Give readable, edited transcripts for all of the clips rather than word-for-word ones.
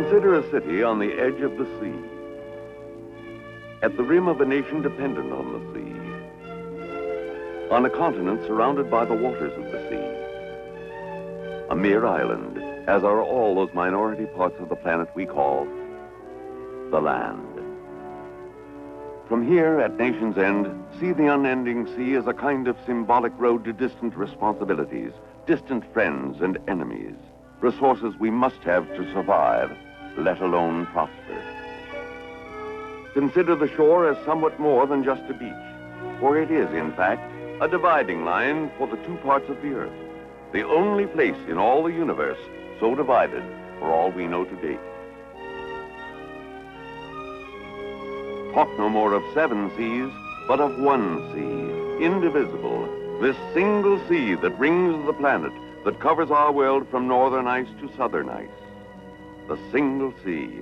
Consider a city on the edge of the sea, at the rim of a nation dependent on the sea, on a continent surrounded by the waters of the sea, a mere island, as are all those minority parts of the planet we call the land. From here, at nation's end, see the unending sea as a kind of symbolic road to distant responsibilities, distant friends and enemies, resources we must have to survive, let alone prosper. Consider the shore as somewhat more than just a beach, for it is, in fact, a dividing line for the two parts of the earth, the only place in all the universe so divided for all we know to date. Talk no more of 7 seas, but of one sea, indivisible, this single sea that rings the planet, that covers our world from northern ice to southern ice. The single sea,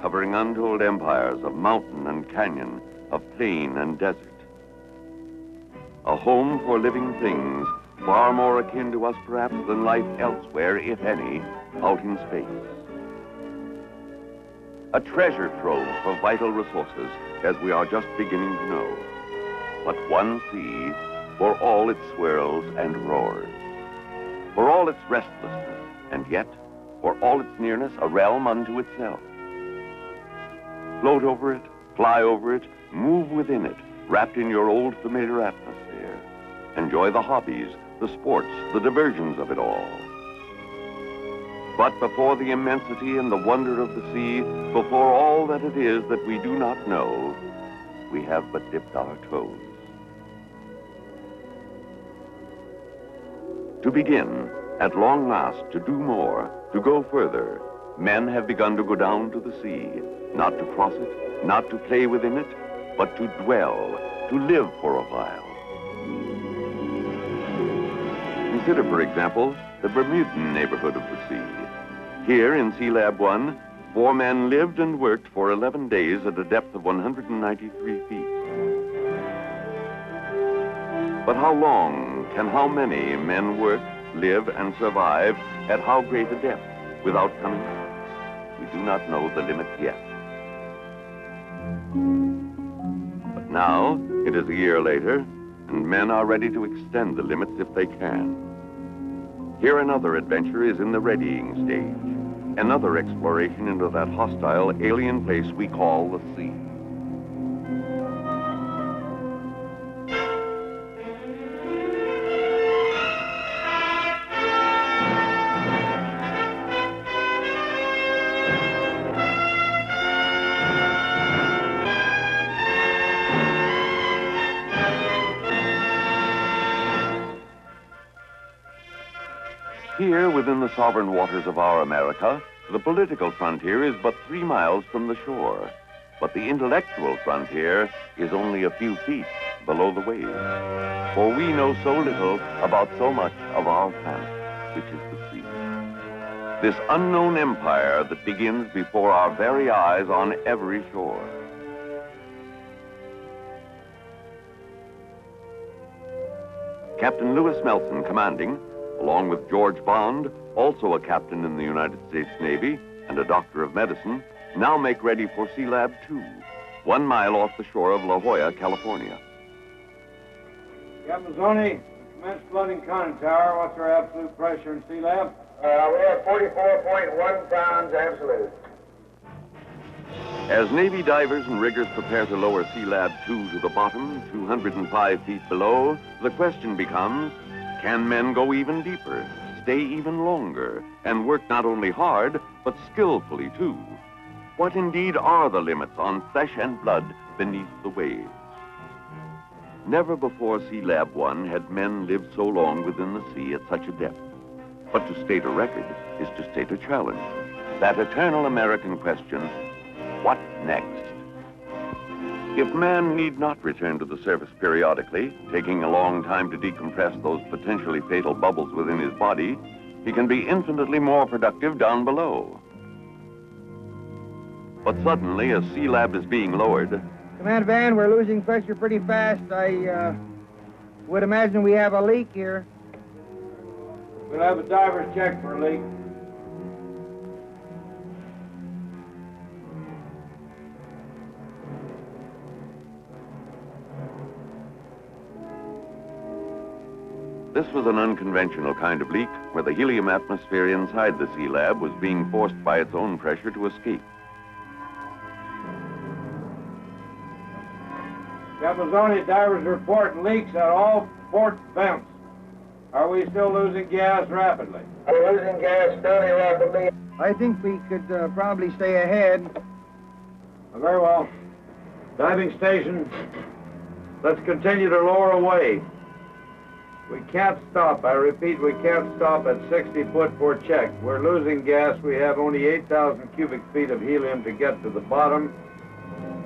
covering untold empires of mountain and canyon, of plain and desert. A home for living things, far more akin to us perhaps than life elsewhere, if any, out in space. A treasure trove of vital resources, as we are just beginning to know. But one sea for all its swirls and roars, for all its restlessness, and yet, for all its nearness, a realm unto itself. Float over it, fly over it, move within it, wrapped in your old familiar atmosphere. Enjoy the hobbies, the sports, the diversions of it all. But before the immensity and the wonder of the sea, before all that it is that we do not know, we have but dipped our toes. To begin, at long last, to do more, to go further, men have begun to go down to the sea, not to cross it, not to play within it, but to dwell, to live for a while. Consider, for example, the Bermudan neighborhood of the sea. Here in Sealab 1, 4 men lived and worked for 11 days at a depth of 193 feet. But how long can how many men work, live, and survive at how great a depth without coming up? We do not know the limit yet. But now, it is a year later, and men are ready to extend the limits if they can. Here another adventure is in the readying stage, another exploration into that hostile alien place we call the sea. Here, within the sovereign waters of our America, the political frontier is but 3 miles from the shore. But the intellectual frontier is only a few feet below the waves. For we know so little about so much of our planet, which is the sea. This unknown empire that begins before our very eyes on every shore. Captain Lewis Melson, commanding, along with George Bond, also a captain in the United States Navy and a doctor of medicine, now make ready for Sealab 2, 1 mile off the shore of La Jolla, California. Captain Mazzoni, commence flooding conning tower. What's our absolute pressure in Sealab? We have 44.1 pounds absolute. As Navy divers and riggers prepare to lower Sealab 2 to the bottom, 205 feet below, the question becomes, can men go even deeper, stay even longer, and work not only hard, but skillfully too? What indeed are the limits on flesh and blood beneath the waves? Never before Sealab 1 had men lived so long within the sea at such a depth. But to state a record is to state a challenge. That eternal American question, what next? If man need not return to the surface periodically, taking a long time to decompress those potentially fatal bubbles within his body, he can be infinitely more productive down below. But suddenly, as Sealab is being lowered... Command Van, we're losing pressure pretty fast. I would imagine we have a leak here. We'll have a diver's check for a leak. This was an unconventional kind of leak where the helium atmosphere inside the Sea Lab was being forced by its own pressure to escape. Capizoni, divers report leaks at all port vents. Are we still losing gas rapidly? We're losing gas fairly rapidly. I think we could probably stay ahead. Very well. Diving station, let's continue to lower away. We can't stop. I repeat, we can't stop at 60 foot for check. We're losing gas. We have only 8,000 cubic feet of helium to get to the bottom.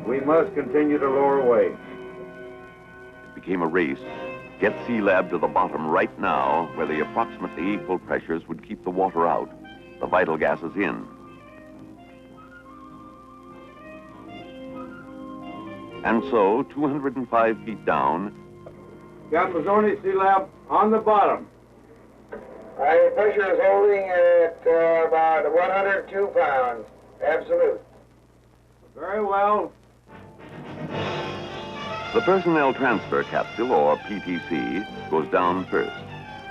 We must continue to lower away. It became a race. Get Sea Lab to the bottom right now, where the approximately equal pressures would keep the water out, the vital gases in. And so, 205 feet down, Capizoni, Sea Lab on the bottom. The pressure is holding at about 102 pounds, absolute. Very well. the Personnel Transfer Capsule, or PTC, goes down first.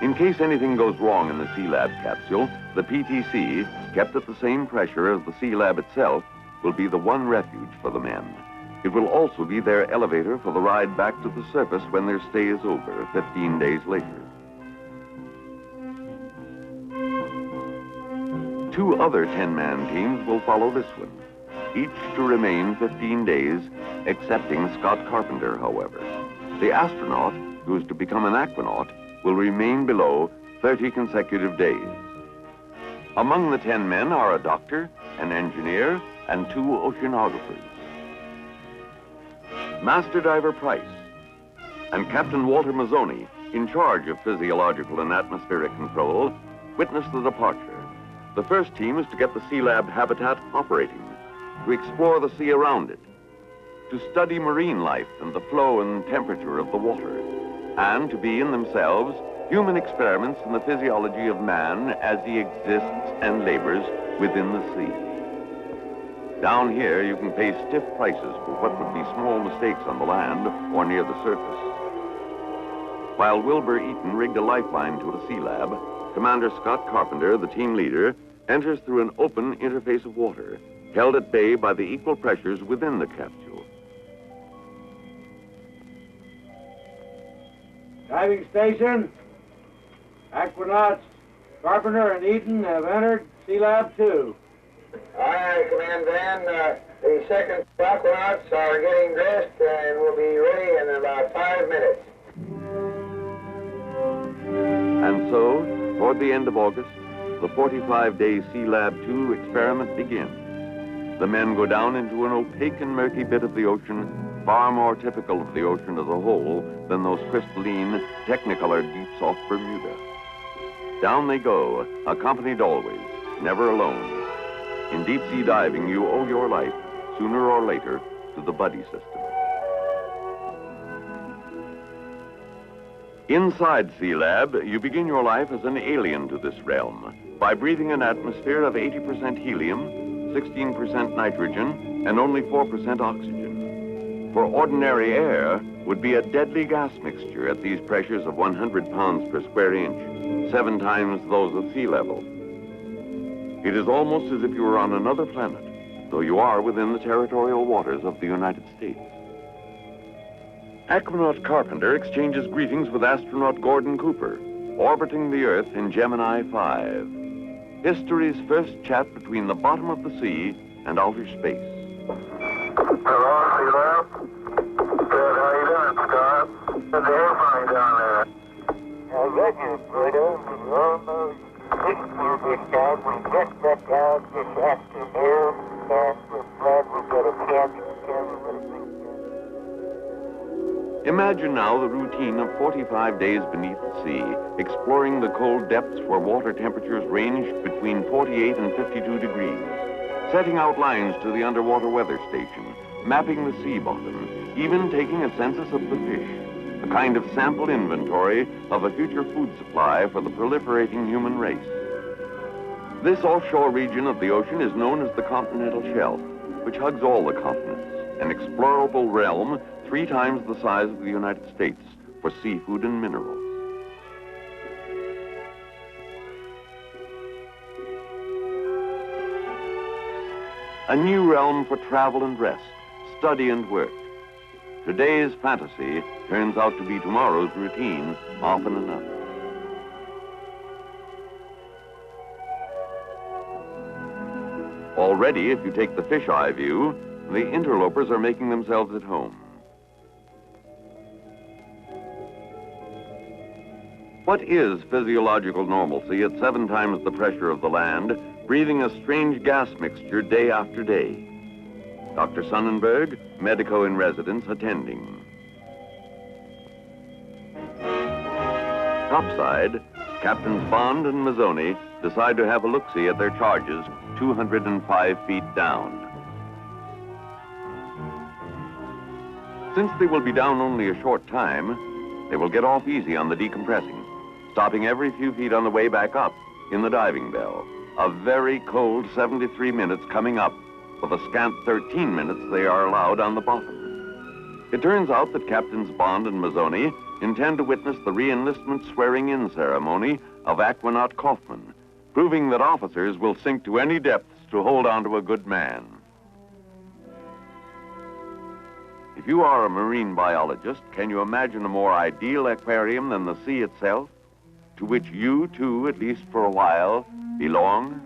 In case anything goes wrong in the Sea Lab capsule, the PTC, kept at the same pressure as the Sea Lab itself, will be the one refuge for the men. It will also be their elevator for the ride back to the surface when their stay is over 15 days later. 2 other 10-man teams will follow this one, each to remain 15 days, excepting Scott Carpenter, however. The astronaut, who is to become an aquanaut, will remain below 30 consecutive days. Among the 10 men are a doctor, an engineer, and 2 oceanographers. Master Diver Price and Captain Walter Mazzoni, in charge of physiological and atmospheric control, witness the departure. The first team is to get the Sea Lab habitat operating, to explore the sea around it, to study marine life and the flow and temperature of the water, and to be in themselves human experiments in the physiology of man as he exists and labors within the sea. Down here, you can pay stiff prices for what would be small mistakes on the land or near the surface. While Wilbur Eaton rigged a lifeline to a Sea Lab, Commander Scott Carpenter, the team leader, enters through an open interface of water, held at bay by the equal pressures within the capsule. Diving station, aquanauts Carpenter and Eaton have entered Sea Lab 2. Aye, Command Van. The second aquanauts are getting dressed and will be ready in about 5 minutes. And so, toward the end of August, the 45-day Sea Lab 2 experiment begins. The men go down into an opaque and murky bit of the ocean, far more typical of the ocean as a whole than those crystalline, technicolored deeps off Bermuda. Down they go, accompanied always, never alone. In deep-sea diving, you owe your life, sooner or later, to the buddy system. Inside Sea Lab, you begin your life as an alien to this realm by breathing an atmosphere of 80% helium, 16% nitrogen, and only 4% oxygen. For ordinary air would be a deadly gas mixture at these pressures of 100 pounds per square inch, 7 times those of sea level. It is almost as if you were on another planet, though you are within the territorial waters of the United States. Aquanaut Carpenter exchanges greetings with astronaut Gordon Cooper, orbiting the Earth in Gemini 5. History's first chat between the bottom of the sea and outer space. Hello, Sea Lab. Good, how you doing, Scott? There's an airplane down there. I got you, Pluto. Almost 6 years ago, we just got down this afternoon, and we're glad we got a chance to tell you what it means. Imagine now the routine of 45 days beneath the sea, exploring the cold depths where water temperatures range between 48 and 52 degrees, setting out lines to the underwater weather station, mapping the sea bottom, even taking a census of the fish, a kind of sample inventory of a future food supply for the proliferating human race. This offshore region of the ocean is known as the continental shelf, which hugs all the continents, an explorable realm 3 times the size of the United States for seafood and minerals. A new realm for travel and rest, study and work. Today's fantasy turns out to be tomorrow's routine often enough. Already, if you take the fisheye view, the interlopers are making themselves at home. What is physiological normalcy at 7 times the pressure of the land, breathing a strange gas mixture day after day? Dr. Sonnenberg, medico in residence, attending. Topside, Captains Bond and Mazzoni decide to have a look-see at their charges 205 feet down. Since they will be down only a short time, they will get off easy on the decompressing, stopping every few feet on the way back up in the diving bell. A very cold 73 minutes coming up, for the scant 13 minutes they are allowed on the bottom. It turns out that Captains Bond and Mazzoni intend to witness the re-enlistment swearing-in ceremony of Aquanaut Kaufman, proving that officers will sink to any depths to hold on to a good man. If you are a marine biologist, can you imagine a more ideal aquarium than the sea itself, to which you, too, at least for a while, belong?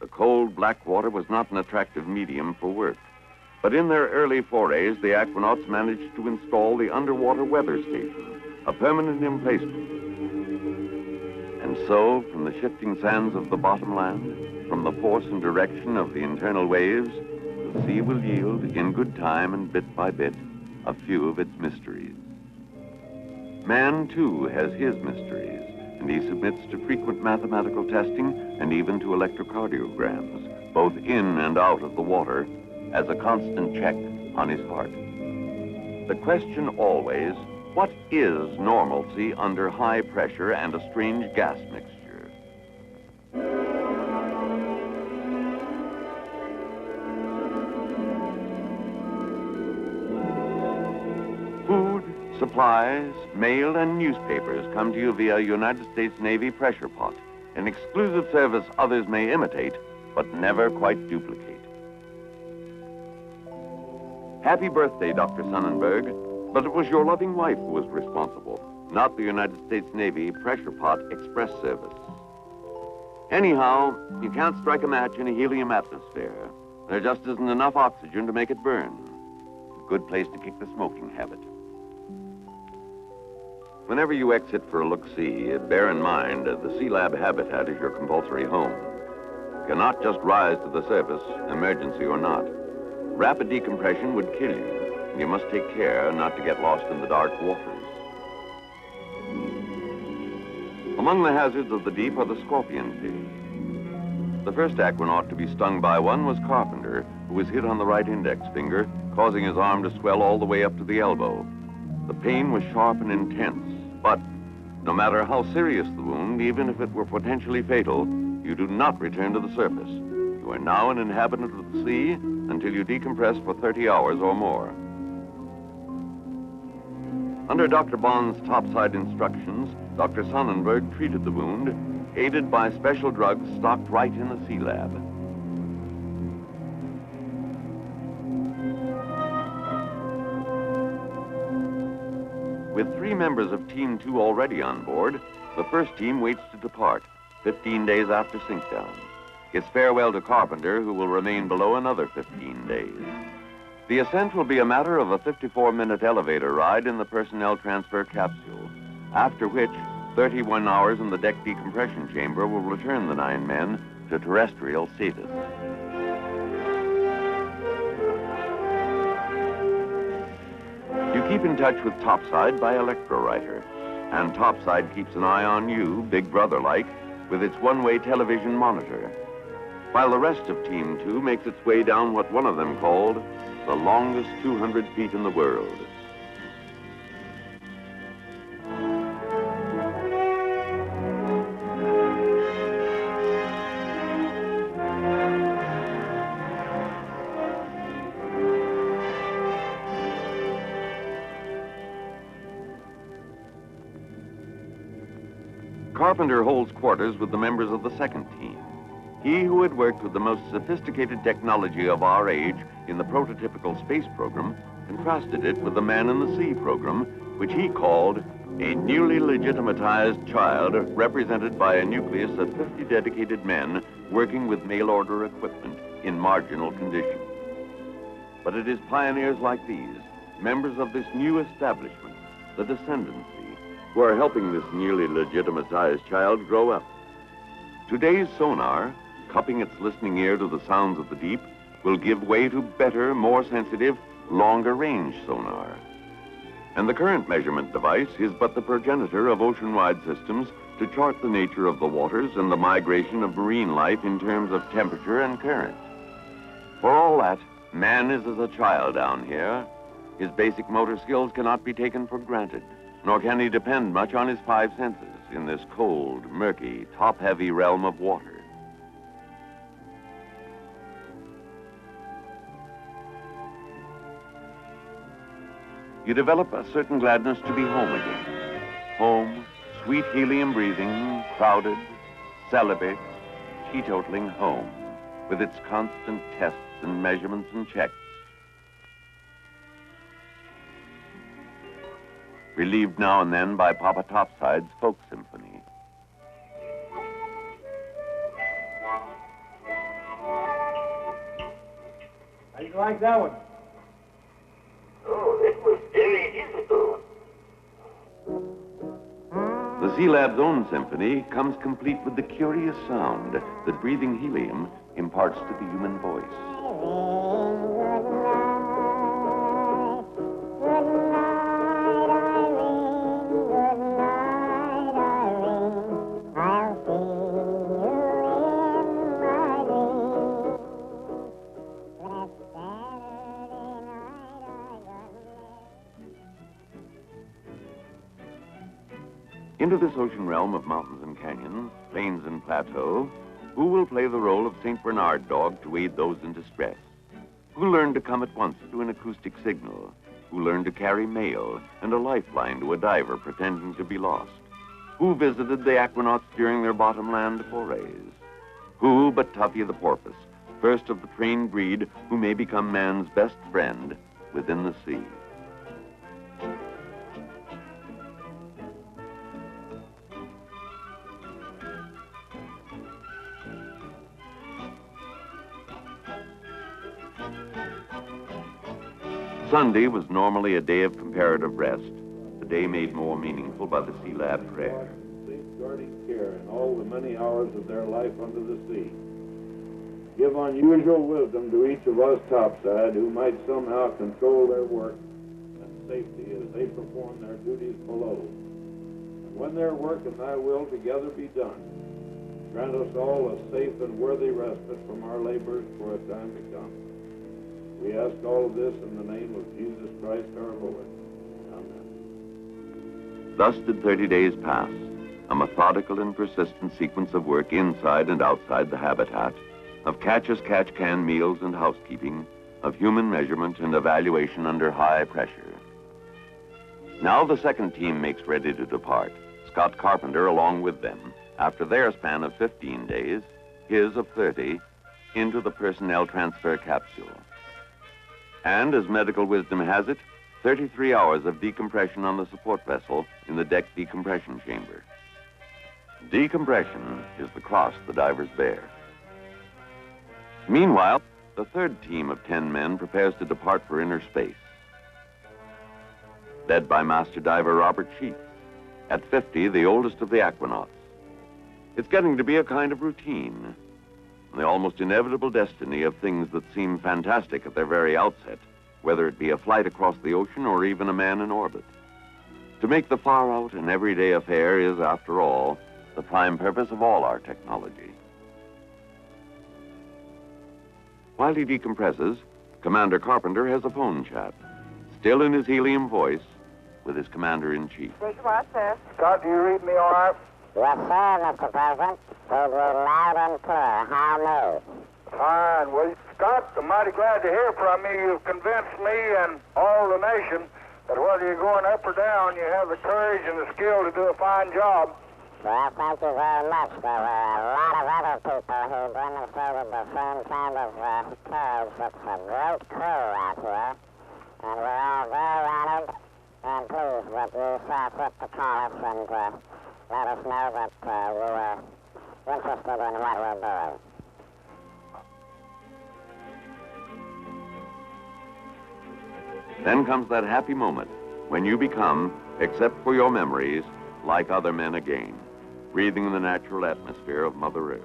The cold black water was not an attractive medium for work, but in their early forays, the aquanauts managed to install the underwater weather station, a permanent emplacement. And so, from the shifting sands of the bottom land, from the force and direction of the internal waves, the sea will yield, in good time and bit by bit, a few of its mysteries. Man, too, has his mysteries, and he submits to frequent mathematical testing and even to electrocardiograms, both in and out of the water, as a constant check on his heart. The question always, what is normalcy under high pressure and a strange gas mixture? Food, supplies, mail, and newspapers come to you via United States Navy pressure pot, an exclusive service others may imitate, but never quite duplicate. Happy birthday, Dr. Sonnenberg, but it was your loving wife who was responsible, not the United States Navy pressure pot express service. Anyhow, you can't strike a match in a helium atmosphere. There just isn't enough oxygen to make it burn. A good place to kick the smoking habit. Whenever you exit for a look-see, bear in mind the Sea Lab habitat is your compulsory home. You cannot just rise to the surface, emergency or not. Rapid decompression would kill you, and you must take care not to get lost in the dark waters. Among the hazards of the deep are the scorpion fish. The first aquanaut to be stung by one was Carpenter, who was hit on the right index finger, causing his arm to swell all the way up to the elbow. The pain was sharp and intense, but no matter how serious the wound, even if it were potentially fatal, you do not return to the surface. You are now an inhabitant of the sea until you decompress for 30 hours or more. Under Dr. Bond's topside instructions, Dr. Sonnenberg treated the wound, aided by special drugs stocked right in the Sea Lab. With 3 members of Team 2 already on board, the first team waits to depart, 15 days after sinkdown. It's farewell to Carpenter, who will remain below another 15 days. The ascent will be a matter of a 54-minute elevator ride in the personnel transfer capsule, after which 31 hours in the deck decompression chamber will return the 9 men to terrestrial status. You keep in touch with Topside by electrowriter, and Topside keeps an eye on you, Big Brother-like, with its one-way television monitor, while the rest of Team 2 makes its way down what one of them called the longest 200 feet in the world. Carpenter holds quarters with the members of the second team. He who had worked with the most sophisticated technology of our age in the prototypical space program contrasted it with the Man in the Sea program, which he called a newly legitimatized child represented by a nucleus of 50 dedicated men working with mail-order equipment in marginal condition. But it is pioneers like these, members of this new establishment, the Descendancy, who are helping this newly legitimatized child grow up. Today's sonar, cupping its listening ear to the sounds of the deep, will give way to better, more sensitive, longer-range sonar. And the current measurement device is but the progenitor of ocean-wide systems to chart the nature of the waters and the migration of marine life in terms of temperature and current. For all that, man is as a child down here. His basic motor skills cannot be taken for granted, nor can he depend much on his five senses in this cold, murky, top-heavy realm of water. You develop a certain gladness to be home again. Home, sweet helium breathing, crowded, celibate, teetotaling home, with its constant tests and measurements and checks. Relieved now and then by Papa Topside's folk symphony. How do you like that one? Oh, it was very difficult. The Sea Lab's own symphony comes complete with the curious sound that breathing helium imparts to the human voice. Into this ocean realm of mountains and canyons, plains and plateaux, who will play the role of St. Bernard dog to aid those in distress? Who learned to come at once to an acoustic signal? Who learned to carry mail and a lifeline to a diver pretending to be lost? Who visited the aquanauts during their bottomland forays? Who but Tuffy the porpoise, first of the trained breed who may become man's best friend within the sea? Sunday was normally a day of comparative rest, a day made more meaningful by the Sea Lab prayer. Safeguarding care in all the many hours of their life under the sea. Give unusual wisdom to each of us topside who might somehow control their work and safety as they perform their duties below. And when their work and thy will together be done, grant us all a safe and worthy respite from our labors for a time to come. We ask all of this in the name of Jesus Christ our Lord. Amen. Thus did 30 days pass, a methodical and persistent sequence of work inside and outside the habitat, of catch-as-catch-can meals and housekeeping, of human measurement and evaluation under high pressure. Now the second team makes ready to depart, Scott Carpenter along with them, after their span of 15 days, his of 30, into the personnel transfer capsule. And as medical wisdom has it, 33 hours of decompression on the support vessel in the deck decompression chamber. Decompression is the cross the divers bear. Meanwhile, the third team of 10 men prepares to depart for inner space. Led by Master Diver Robert Sheets, at 50, the oldest of the aquanauts. It's getting to be a kind of routine, the almost inevitable destiny of things that seem fantastic at their very outset, whether it be a flight across the ocean or even a man in orbit. To make the far out and everyday affair is, after all, the prime purpose of all our technology. While he decompresses, Commander Carpenter has a phone chat, still in his helium voice, with his commander-in-chief. What, sir? Scott, do you read me all right? Yes, sir, Mr. President. Heard you loud and clear. How new? Fine. Well, Scott, I'm mighty glad to hear from you. You've convinced me and all the nation that whether you're going up or down, you have the courage and the skill to do a fine job. Well, thank you very much. There were a lot of other people who demonstrated the same kind of courage. It's a great crew out here, and we're all very honored and pleased that you saw fit to call us and let us know that you were interested in what we're doing. Then comes that happy moment when you become, except for your memories, like other men again, breathing the natural atmosphere of Mother Earth.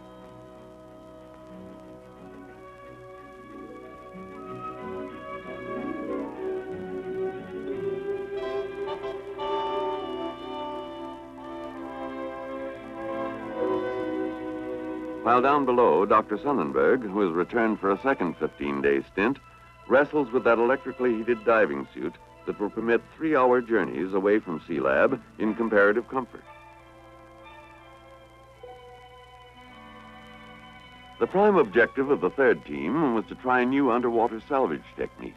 While down below, Dr. Sonnenberg, who has returned for a second 15-day stint, wrestles with that electrically heated diving suit that will permit 3-hour journeys away from Sealab in comparative comfort. The prime objective of the third team was to try new underwater salvage techniques.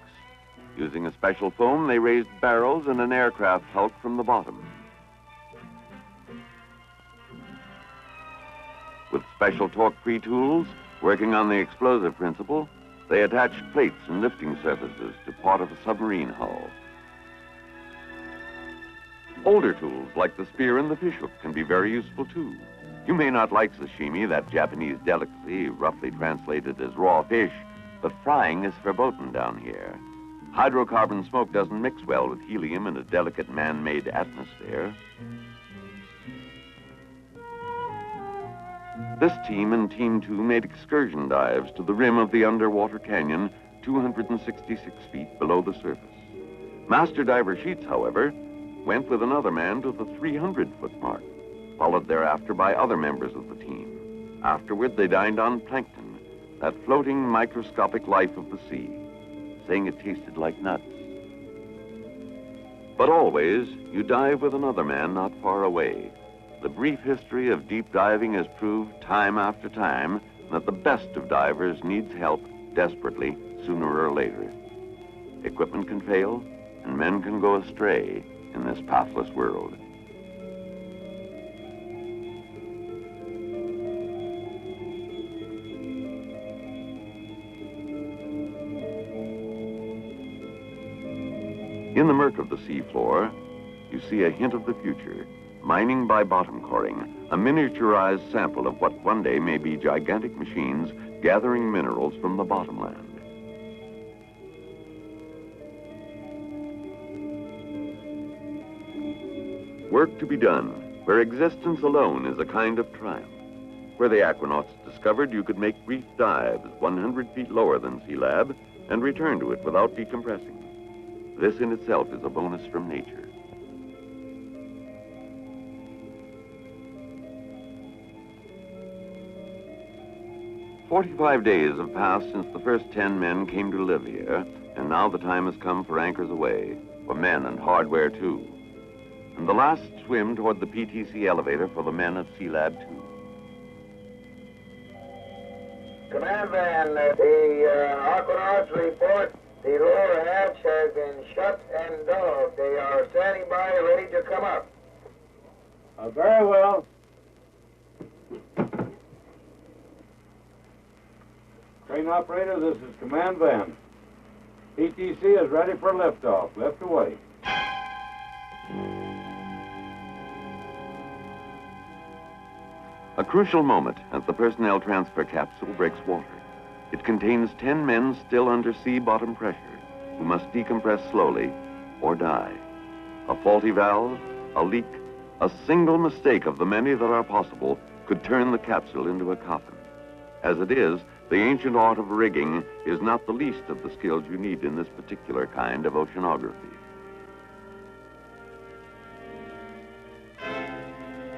Using a special foam, they raised barrels and an aircraft hulk from the bottom. With special torque-free tools, working on the explosive principle, they attached plates and lifting surfaces to part of a submarine hull. Older tools like the spear and the fishhook can be very useful too. You may not like sashimi, that Japanese delicacy roughly translated as raw fish, but frying is verboten down here. Hydrocarbon smoke doesn't mix well with helium in a delicate man-made atmosphere. This team and Team 2 made excursion dives to the rim of the underwater canyon, 266 feet below the surface. Master Diver Sheets, however, went with another man to the 300-foot mark, followed thereafter by other members of the team. Afterward, they dined on plankton, that floating microscopic life of the sea, saying it tasted like nuts. But always, you dive with another man not far away. The brief history of deep diving has proved time after time that the best of divers needs help desperately sooner or later. Equipment can fail, and men can go astray in this pathless world. In the murk of the seafloor, you see a hint of the future. Mining by bottom coring, a miniaturized sample of what one day may be gigantic machines gathering minerals from the bottomland. Work to be done, where existence alone is a kind of triumph. Where the aquanauts discovered you could make brief dives 100 feet lower than Sealab and return to it without decompressing. This in itself is a bonus from nature. 45 days have passed since the first 10 men came to live here, and now the time has come for anchors away, for men and hardware too. And the last swim toward the PTC elevator for the men of Sealab 2. Command van, the Aquanauts report the lower hatch has been shut and dogged. They are standing by, ready to come up. Very well. Train operator, this is Command Van. PTC is ready for liftoff. Lift away. A crucial moment as the personnel transfer capsule breaks water. It contains 10 men still under sea bottom pressure who must decompress slowly or die. A faulty valve, a leak, a single mistake of the many that are possible could turn the capsule into a coffin. As it is, the ancient art of rigging is not the least of the skills you need in this particular kind of oceanography.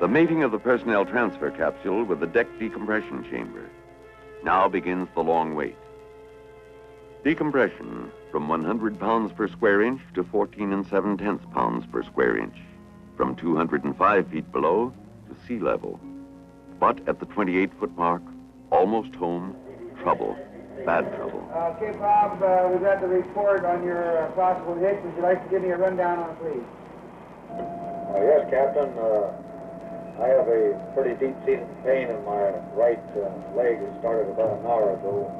The mating of the personnel transfer capsule with the deck decompression chamber. Now begins the long wait. Decompression from 100 pounds per square inch to 14 7/10 pounds per square inch. From 205 feet below to sea level. But at the 28-foot mark, almost home, trouble, bad trouble. Okay, Bob, we got the report on your possible hit. Would you like to give me a rundown on it, please? Yes, Captain. I have a pretty deep-seated pain in my right leg. It started about an hour ago.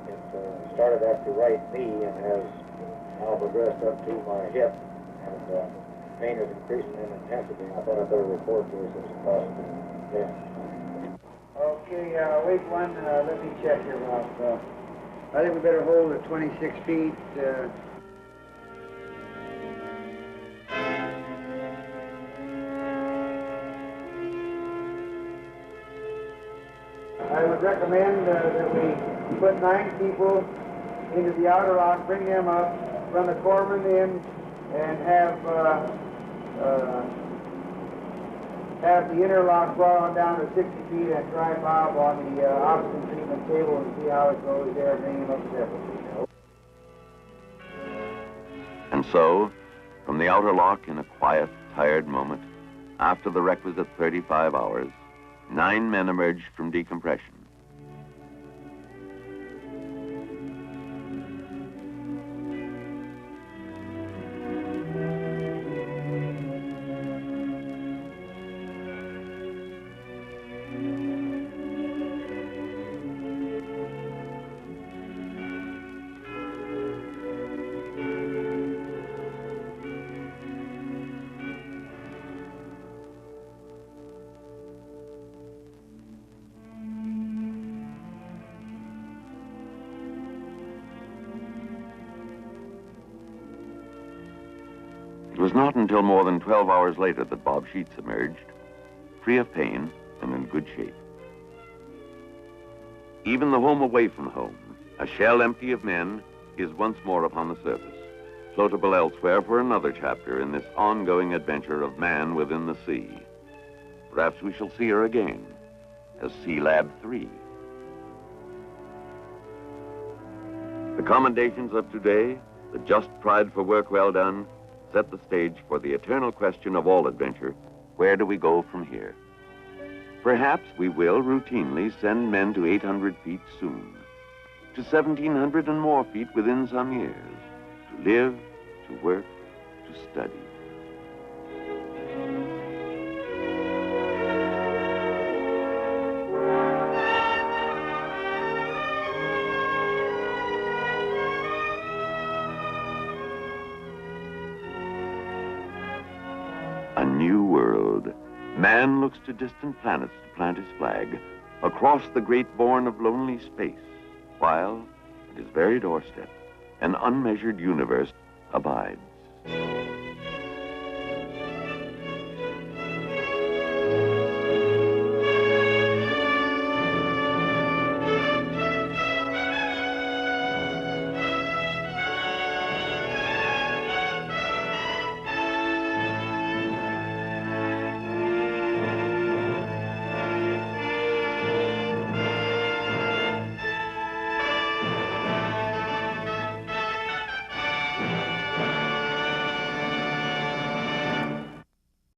It started at the right knee and has now progressed up to my hip, and pain is increasing in intensity. I thought I'd better report to us as possible. Yeah. Okay, wait one. Let me check here, Ralph. I think we better hold at 26 feet. I would recommend that we put 9 people into the outer lock, bring them up, run the corpsman in, and have the inner lock brought on down to 60 feet and try Bob on the oxygen treatment table and see how it goes there, bring him up separately. And so, from the outer lock in a quiet, tired moment, after the requisite 35 hours, 9 men emerged from decompression. It was not until more than 12 hours later that Bob Sheets emerged, free of pain and in good shape. Even the home away from home, a shell empty of men, is once more upon the surface, floatable elsewhere for another chapter in this ongoing adventure of man within the sea. Perhaps we shall see her again as Sealab 3. The commendations of today, the just pride for work well done, set the stage for the eternal question of all adventure: where do we go from here? Perhaps we will routinely send men to 800 feet soon, to 1,700 and more feet within some years, to live, to work, to study. A new world. Man looks to distant planets to plant his flag across the great bourne of lonely space, while at his very doorstep, an unmeasured universe abides.